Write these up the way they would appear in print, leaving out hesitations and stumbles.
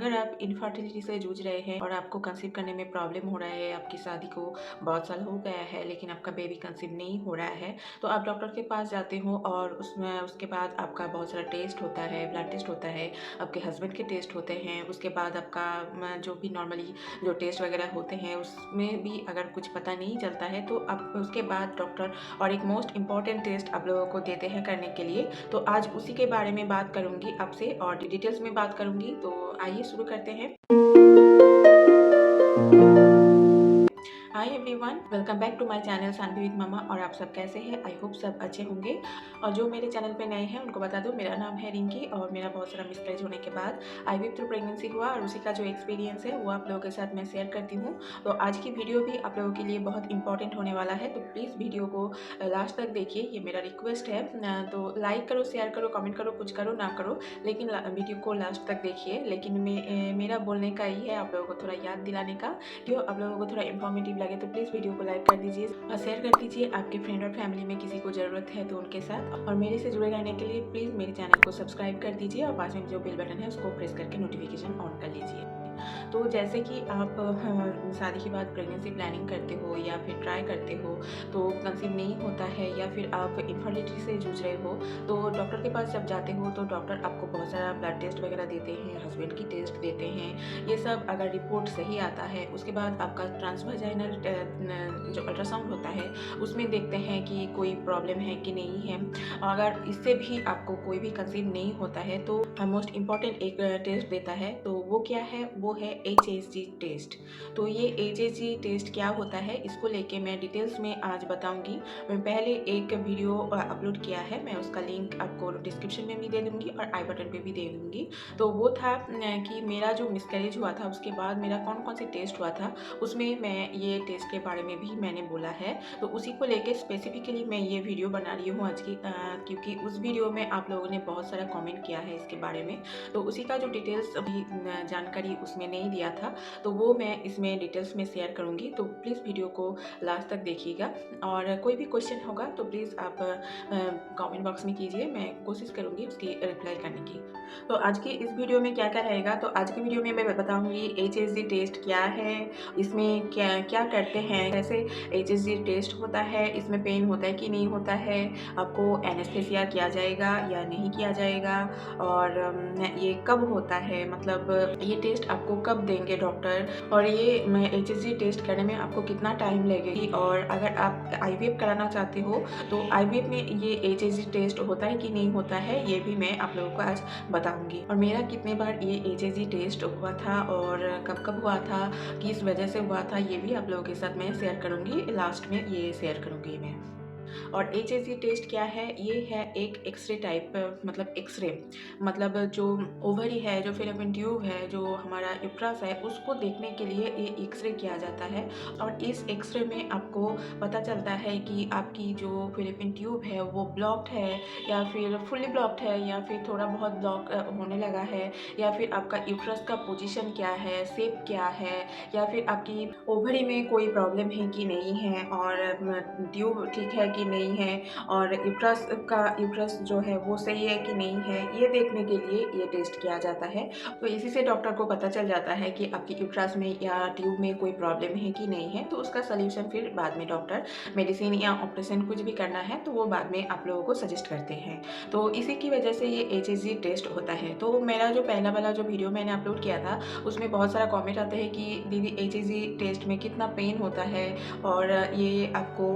अगर आप इनफर्टिलिटी से जूझ रहे हैं और आपको कंसीव करने में प्रॉब्लम हो रहा है, आपकी शादी को बहुत साल हो गया है लेकिन आपका बेबी कंसीव नहीं हो रहा है, तो आप डॉक्टर के पास जाते हो और उसमें उसके बाद आपका बहुत सारा टेस्ट होता है, ब्लड टेस्ट होता है, आपके हस्बैंड के टेस्ट होते हैं, उसके बाद आपका जो भी नॉर्मली जो टेस्ट वगैरह होते हैं उसमें भी अगर कुछ पता नहीं चलता है तो आप उसके बाद डॉक्टर और एक मोस्ट इम्पॉर्टेंट टेस्ट आप लोगों को देते हैं करने के लिए। तो आज उसी के बारे में बात करूंगी आपसे और डिटेल्स में बात करूंगी। तो आइए शुरू करते हैं। Hi everyone, welcome back to my channel Saanvi with mama. और आप सब कैसे हैं? आई होप सब अच्छे होंगे। और जो मेरे चैनल पे नए हैं उनको बता दूं, मेरा नाम है रिंकी और मेरा बहुत सारा मिसकैरेज होने के बाद आईवीएफ थ्रू प्रेगनेंसी हुआ और उसी का जो एक्सपीरियंस है वो आप लोगों के साथ मैं शेयर करती हूँ। तो आज की वीडियो भी आप लोगों के लिए बहुत इंपॉर्टेंट होने वाला है, तो प्लीज़ वीडियो को लास्ट तक देखिए, ये मेरा रिक्वेस्ट है। तो लाइक करो, शेयर करो, कमेंट करो, कुछ करो ना करो, लेकिन वीडियो को लास्ट तक देखिए। लेकिन मेरा बोलने का ही है आप लोगों को थोड़ा याद दिलाने का, क्यों आप लोगों को थोड़ा इन्फॉर्मेटिव लगे तो प्लीज़ वीडियो को लाइक कर दीजिए और शेयर कर दीजिए आपके फ्रेंड और फैमिली में किसी को ज़रूरत है तो उनके साथ। और मेरे से जुड़े रहने के लिए प्लीज़ मेरे चैनल को सब्सक्राइब कर दीजिए और पास में जो बेल बटन है उसको प्रेस करके नोटिफिकेशन ऑन कर लीजिए। तो जैसे कि आप शादी के बाद प्रेगनेंसी प्लानिंग करते हो या फिर ट्राई करते हो तो कंसीव नहीं होता है, या फिर आप इनफर्टिलिटी से जूझ रहे हो, तो डॉक्टर के पास जब जाते हो तो डॉक्टर आपको बहुत सारा ब्लड टेस्ट वगैरह देते हैं, हस्बैंड की टेस्ट देते हैं। ये सब अगर रिपोर्ट सही आता है उसके बाद आपका ट्रांसवाजाइनल जो अल्ट्रासाउंड होता है उसमें देखते हैं कि कोई प्रॉब्लम है कि नहीं है। अगर इससे भी आपको कोई भी कंसीव नहीं होता है तो मोस्ट इम्पॉर्टेंट एक टेस्ट देता है। तो वो क्या है? वो है HSG टेस्ट। तो ये HSG टेस्ट क्या होता है इसको लेके मैं डिटेल्स में आज बताऊंगी। मैं पहले एक वीडियो अपलोड किया है, मैं उसका लिंक आपको डिस्क्रिप्शन में भी दे दूंगी और आई बटन पे भी दे दूंगी। तो वो था कि मेरा जो मिसकैरेज हुआ था उसके बाद मेरा कौन कौन से टेस्ट हुआ था, उसमें मैं ये टेस्ट के बारे में भी मैंने बोला है। तो उसी को लेके स्पेसिफिकली मैं ये वीडियो बना रही हूँ आज की, क्योंकि उस वीडियो में आप लोगों ने बहुत सारा कमेंट किया है इसके बारे में। तो उसी का जो डिटेल्स अभी जानकारी उसमें नहीं दिया था तो वो मैं इसमें डिटेल्स में शेयर करूँगी। तो प्लीज़ वीडियो को लास्ट तक देखिएगा और कोई भी क्वेश्चन होगा तो प्लीज़ आप कमेंट बॉक्स में कीजिए, मैं कोशिश करूँगी उसकी रिप्लाई करने की। तो आज की इस वीडियो में क्या क्या रहेगा, तो आज की वीडियो में मैं बताऊँगी HSG टेस्ट क्या है, इसमें क्या क्या करते हैं, कैसे HSG टेस्ट होता है, इसमें पेन होता है कि नहीं होता है, आपको एनेस्थेसिया किया जाएगा या नहीं किया जाएगा, और ये कब होता है, मतलब ये टेस्ट आपको कब देंगे डॉक्टर, और ये HSG टेस्ट करने में आपको कितना टाइम लगेगी, और अगर आप IVF कराना चाहते हो तो IVF में ये HSG टेस्ट होता है कि नहीं होता है, ये भी मैं आप लोगों को आज बताऊंगी। और मेरा कितने बार ये HSG टेस्ट हुआ था और कब कब हुआ था, किस वजह से हुआ था, ये भी आप लोगों के साथ मैं शेयर करूंगी, लास्ट में ये शेयर करूंगी मैं। और HSG टेस्ट क्या है? ये है एक एक्सरे टाइप, मतलब एक्सरे, मतलब जो ओवरी है, जो फिलामेंट ट्यूब है, जो हमारा यूट्रस है, उसको देखने के लिए ये एक्सरे किया जाता है। और इस एक्सरे में आपको पता चलता है कि आपकी जो फिलामेंट ट्यूब है वो ब्लॉक्ड है या फिर फुली ब्लॉक्ड है या फिर थोड़ा बहुत ब्लॉक होने लगा है, या फिर आपका यूट्रस का पोजीशन क्या है, शेप क्या है, या फिर आपकी ओवरी में कोई प्रॉब्लम है कि नहीं है, और ट्यूब ठीक है कि नहीं है, और यूट्रस जो है वो सही है कि नहीं है, ये देखने के लिए ये टेस्ट किया जाता है। तो इसी से डॉक्टर को पता चल जाता है कि आपकी यूट्रस में या ट्यूब में कोई प्रॉब्लम है कि नहीं है। तो उसका सल्यूशन फिर बाद में डॉक्टर मेडिसिन या ऑपरेशन कुछ भी करना है तो वो बाद में आप लोगों को सजेस्ट करते हैं। तो इसी की वजह से ये HSG टेस्ट होता है। तो मेरा जो पहला वाला जो वीडियो मैंने अपलोड किया था उसमें बहुत सारा कॉमेंट आते हैं कि दीदी HSG टेस्ट में कितना पेन होता है और ये आपको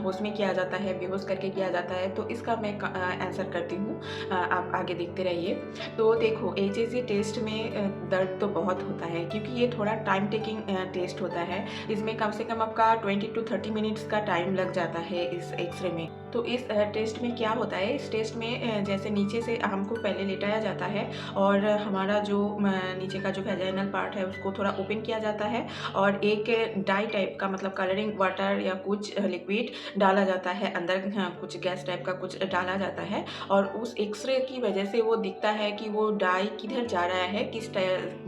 होश में किया जाता है, बेहोश करके किया जाता है। तो इसका मैं आंसर करती हूँ, आप आगे देखते रहिए। तो देखो, HSG टेस्ट में दर्द तो बहुत होता है क्योंकि ये थोड़ा टाइम टेकिंग टेस्ट होता है। इसमें कम से कम आपका 20 to 30 मिनट्स का टाइम लग जाता है इस एक्सरे में। तो इस टेस्ट में क्या होता है, इस टेस्ट में जैसे नीचे से हमको पहले लेटाया जाता है और हमारा जो नीचे का जो वेजाइनल पार्ट है उसको थोड़ा ओपन किया जाता है और एक डाई टाइप का, मतलब कलरिंग वाटर या कुछ लिक्विड डाला जाता है अंदर, कुछ गैस टाइप का कुछ डाला जाता है। और उस एक्सरे की वजह से वो दिखता है कि वो डाई किधर जा रहा है,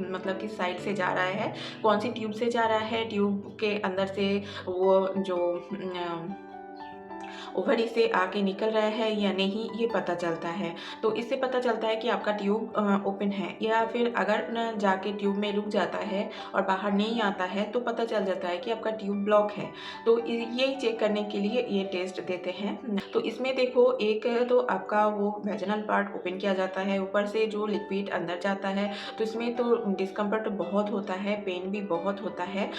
मतलब किस साइड से जा रहा है, कौन सी ट्यूब से जा रहा है, ट्यूब के अंदर से वो जो ओवरी से आके निकल रहा है या नहीं, ये पता चलता है। तो इससे पता चलता है कि आपका ट्यूब ओपन है, या फिर अगर न जाके ट्यूब में रुक जाता है और बाहर नहीं आता है तो पता चल जाता है कि आपका ट्यूब ब्लॉक है। तो ये चेक करने के लिए ये टेस्ट देते हैं। तो इसमें देखो, एक तो आपका वो वेजिनल पार्ट ओपन किया जाता है, ऊपर से जो लिक्विड अंदर जाता है, तो इसमें तो डिस्कम्फर्ट बहुत होता है, पेन भी बहुत होता है।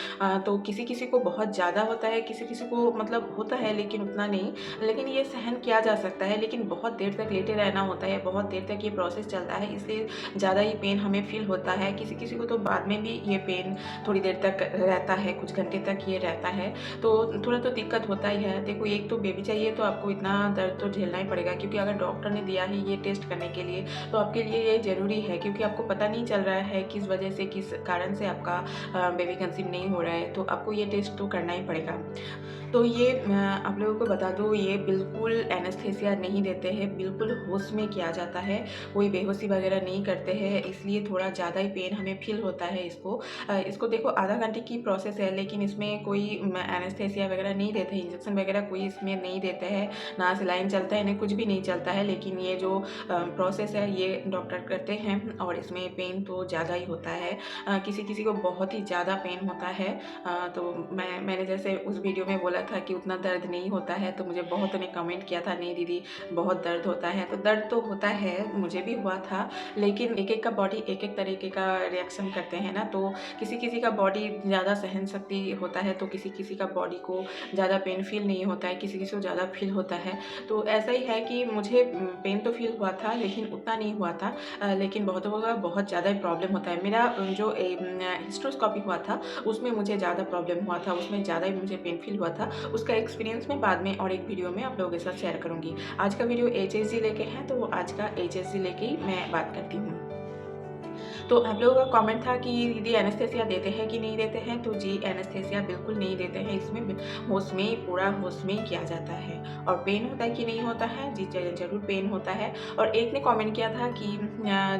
तो किसी किसी को बहुत ज़्यादा होता है, किसी किसी को मतलब होता है लेकिन उतना नहीं, लेकिन ये सहन किया जा सकता है। लेकिन बहुत देर तक लेटे रहना होता है, बहुत देर तक ये प्रोसेस चलता है, इसलिए ज़्यादा ही पेन हमें फील होता है। किसी किसी को तो बाद में भी ये पेन थोड़ी देर तक रहता है, कुछ घंटे तक ये रहता है, तो थोड़ा तो दिक्कत होता ही है। देखो, एक तो बेबी चाहिए तो आपको इतना दर्द तो झेलना ही पड़ेगा, क्योंकि अगर डॉक्टर ने दिया है ये टेस्ट करने के लिए तो आपके लिए ये ज़रूरी है, क्योंकि आपको पता नहीं चल रहा है किस वजह से, किस कारण से आपका बेबी कंसीव नहीं हो रहा है, तो आपको ये टेस्ट तो करना ही पड़ेगा। तो ये आप लोगों को बता दूँ, ये बिल्कुल एनेस्थेसिया नहीं देते हैं, बिल्कुल होश में किया जाता है, कोई बेहोशी वगैरह नहीं करते हैं, इसलिए थोड़ा ज़्यादा ही पेन हमें फील होता है। इसको देखो, आधा घंटे की प्रोसेस है, लेकिन इसमें कोई एनेस्थेसिया वगैरह नहीं देते हैं, इंजेक्शन वगैरह कोई इसमें नहीं देते हैं, ना सिलाइन चलता है, ना कुछ भी नहीं चलता है। लेकिन ये जो प्रोसेस है ये डॉक्टर करते हैं, और इसमें पेन तो ज़्यादा ही होता है। किसी किसी को बहुत ही ज़्यादा पेन होता है। तो मैंने जैसे उस वीडियो में बोला था कि उतना दर्द नहीं होता है, तो मुझे बहुतों ने कमेंट किया था, नहीं दीदी बहुत दर्द होता है। तो दर्द तो होता है, मुझे भी हुआ था, लेकिन एक एक का बॉडी एक एक तरीके का रिएक्शन करते हैं ना, तो किसी किसी का बॉडी ज़्यादा सहन शक्ति होता है, तो किसी किसी का बॉडी को ज़्यादा पेन फील नहीं होता है, किसी किसी को ज़्यादा फील होता है। तो ऐसा ही है कि मुझे पेन तो फील हुआ था, लेकिन उतना नहीं हुआ था। लेकिन बहुतों का बहुत ज़्यादा प्रॉब्लम होता है। मेरा जो हिस्ट्रोस्कोपी हुआ था उसमें मुझे ज़्यादा प्रॉब्लम हुआ था, उसमें ज़्यादा ही मुझे पेन फील हुआ था। उसका एक्सपीरियंस मैं बाद में और एक वीडियो में आप लोगों के साथ शेयर करूँगी। आज का वीडियो HSG लेके है, तो आज का HSG लेके ही मैं बात करती हूँ। तो आप लोगों का कमेंट था कि दीदी एनेस्थेसिया देते हैं कि नहीं देते हैं, तो जी एनेस्थेसिया बिल्कुल नहीं देते हैं। इसमें होश में, पूरा होश में किया जाता है। और पेन होता है कि नहीं होता है, जी ज़रूर पेन होता है। और एक ने कमेंट किया था कि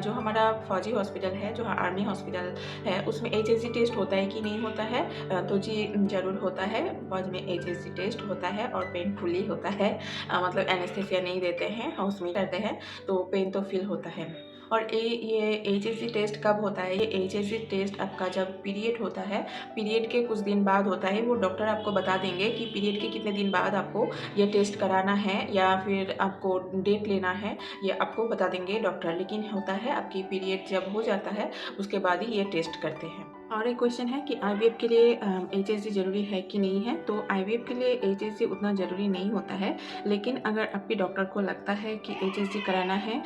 जो हमारा फौजी हॉस्पिटल है, जो आर्मी हॉस्पिटल है, उसमें HSG टेस्ट होता है कि नहीं होता है, तो जी ज़रूर होता है। फौज में HSG टेस्ट होता है और पेनफुली होता है, मतलब एनेस्थेसिया नहीं देते हैं, हाउस में करते हैं, तो पेन तो फील होता है। और ये HSG टेस्ट कब होता है? ये HSG टेस्ट आपका जब पीरियड होता है, पीरियड के कुछ दिन बाद होता है। वो डॉक्टर आपको बता देंगे कि पीरियड के कितने दिन बाद आपको ये टेस्ट कराना है, या फिर आपको डेट लेना है, ये आपको बता देंगे डॉक्टर। लेकिन होता है आपकी पीरियड जब हो जाता है उसके बाद ही ये टेस्ट करते हैं। और एक क्वेश्चन है कि IVF के लिए HSG ज़रूरी है कि नहीं है? तो IVF के लिए HSG उतना ज़रूरी नहीं होता है, लेकिन अगर आपके डॉक्टर को लगता है कि HSG कराना है,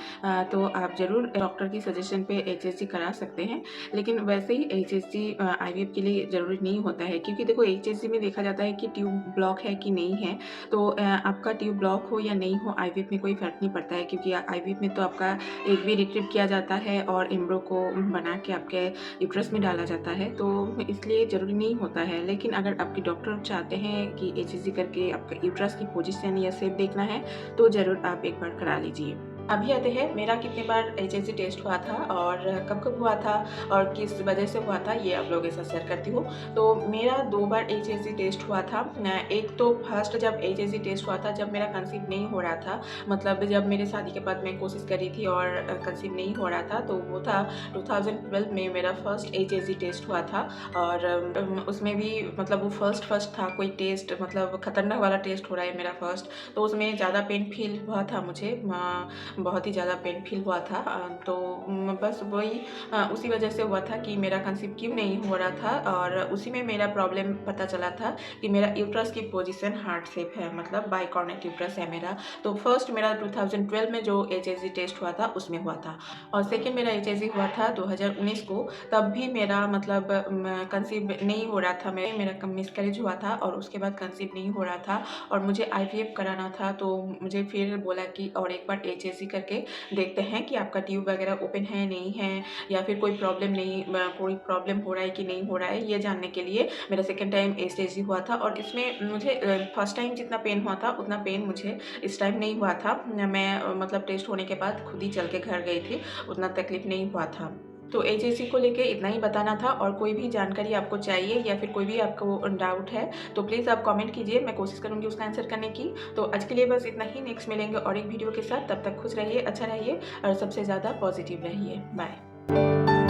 तो आप ज़रूर डॉक्टर की सजेशन पे HSG करा सकते हैं। लेकिन वैसे ही HSG IVF के लिए ज़रूरी नहीं होता है, क्योंकि देखो HSG में देखा जाता है कि ट्यूब ब्लॉक है कि नहीं है। तो आपका ट्यूब ब्लॉक हो या नहीं हो, IVF में कोई फ़र्क नहीं पड़ता है, क्योंकि IVF में तो आपका एग भी रिट्रीव किया जाता है और एम्ब्रो को बना के आपके यूट्रस में डाला जाता है, तो इसलिए ज़रूरी नहीं होता है। लेकिन अगर आपके डॉक्टर चाहते हैं कि HSG करके आपका यूट्रस की पोजीशन या शेप देखना है, तो ज़रूर आप एक बार करा लीजिए। अभी आते हैं मेरा कितने बार HSG टेस्ट हुआ था और कब कब हुआ था और किस वजह से हुआ था, ये आप लोगों के साथ शेयर करती हूँ। तो मेरा 2 बार HSG टेस्ट हुआ था। एक तो फर्स्ट जब HSG टेस्ट हुआ था, जब मेरा कंसीव नहीं हो रहा था, मतलब जब मेरे शादी के बाद मैं कोशिश करी थी और कंसीव नहीं हो रहा था, तो वो था 2012 में मेरा फर्स्ट HSG टेस्ट हुआ था। और उसमें भी मतलब वो फर्स्ट था, कोई टेस्ट मतलब खतरनाक वाला टेस्ट हो रहा है मेरा फर्स्ट, तो उसमें ज़्यादा पेन फील हुआ था मुझे, बहुत ही ज़्यादा पेन फील हुआ था। तो बस वही उसी वजह से हुआ था कि मेरा कंसीव क्यों नहीं हो रहा था, और उसी में मेरा प्रॉब्लम पता चला था कि मेरा यूट्रस की पोजीशन हार्ट शेप है, मतलब बाइकॉर्नेट यूट्रस है मेरा। तो फर्स्ट मेरा 2012 में जो HSG टेस्ट हुआ था उसमें हुआ था, और सेकेंड मेरा HSG हुआ था 2019 को। तब भी मेरा मतलब कंसीव नहीं हो रहा था, मेरा मिसकैरेज हुआ था और उसके बाद कंसीव नहीं हो रहा था और मुझे IVF कराना था। तो मुझे फिर बोला कि और एक बार HSG करके देखते हैं कि आपका ट्यूब वगैरह ओपन है नहीं है, या फिर कोई प्रॉब्लम हो रहा है कि नहीं हो रहा है, ये जानने के लिए मेरा सेकेंड टाइम HSG हुआ था। और इसमें मुझे फर्स्ट टाइम जितना पेन हुआ था उतना पेन मुझे इस टाइम नहीं हुआ था। मैं मतलब टेस्ट होने के बाद खुद ही चल के घर गई थी, उतना तकलीफ नहीं हुआ था। तो एचएससी को लेके इतना ही बताना था, और कोई भी जानकारी आपको चाहिए या फिर कोई भी आपको डाउट है तो प्लीज़ आप कमेंट कीजिए, मैं कोशिश करूँगी उसका आंसर करने की। तो आज के लिए बस इतना ही, नेक्स्ट मिलेंगे और एक वीडियो के साथ। तब तक खुश रहिए, अच्छा रहिए और सबसे ज़्यादा पॉजिटिव रहिए। बाय।